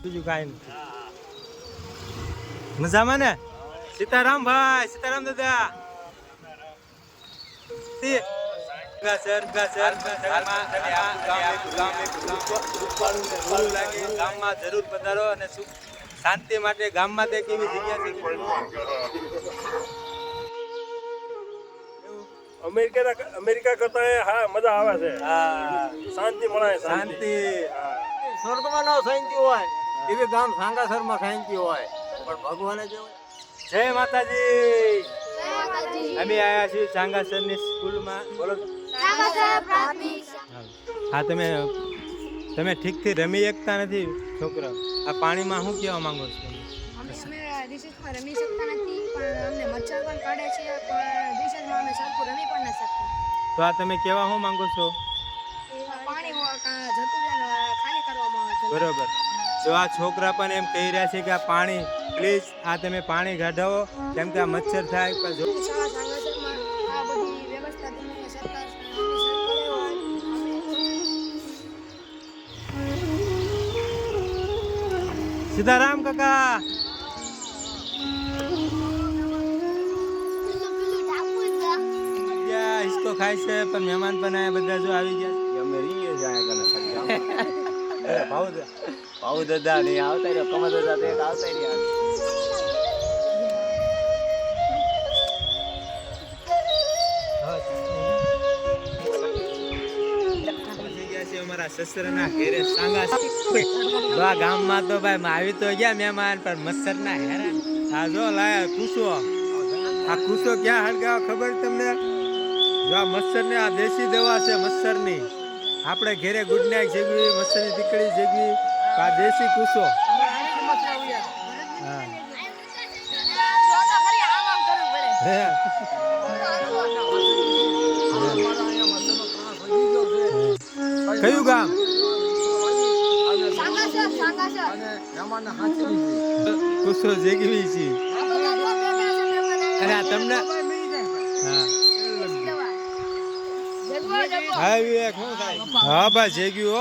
બીજું કાંઈ નહીં. મજામાં ને? સીતારામ ભાઈ, સીતારામ દાદા. ગામમાં જરૂર પધારો અને શાંતિ માટે ગામમાં તે કેવી જગ્યા છે? અમેરિકા કરતા હા મજા આવે છે. હા, શાંતિ મળે. શાંતિ. સ્વર્ગમાં નો શાંતિ હોય એવી ગામ સાંગાસરમાં શાંતિ હોય, પણ ભગવાને જે જય માતાજી. અમે આયા છીએ સાંગાસરની સ્કૂલમાં. બોલો. હા, તમે ઠીકથી રમી શકતા નથી છોકરા. આ પાણીમાં શું કહેવા માંગો છો? અમે રિસેસમાં રમી શકતા નથી, પણ અમને મચ્છર પણ કાઢે છે, પણ રિસેસમાં અમે સરખું રમી પણ ન શકતા. તો આ તમે કહેવા શું માંગો છો? પાણી જતું રહે ખાલી કરવામાં આવે છે. બરોબર. જો આ છોકરા પણ એમ કહી રહ્યા છે કે આ પાણી પ્લીઝ આ તમે પાણી કાઢાવો, કેમ કે આ મચ્છર થાય. પણ જો શાળા સાંગાસરમાં આ બધી વ્યવસ્થા તમે સરકાર કરે હોય. સીતારામ કાકા. હિસ્કો ખાય છે, પણ મહેમાન પણ આયા બધા જો આવી ગયા. અમે રીંગે જાય કને ભાવ દાદા નહીં આવતા રહ્યો, કમર દાદા તો એક આવતા રહ્યા. અમારા સસરાના ઘેરે સાંગા બા ગામમાં તો ભાઈ આવી તો ગયા મહેમાન, પણ મચ્છર ના હેરાન. આ જો લાયા કુસો. આ કુસો ક્યાં હળગાવ ખબર તમને? જો આ મચ્છર ને આ દેશી દવા છે મચ્છર ની. આપણે ઘેરે ગુડ નાઇટ જેવી મચ્છર ની ટીકડી જેવી આ દેશી કુસો. હા. કયું ગામ? કુસો જેગવી છે. અને તમને હા ભાઈ જેગ્યું.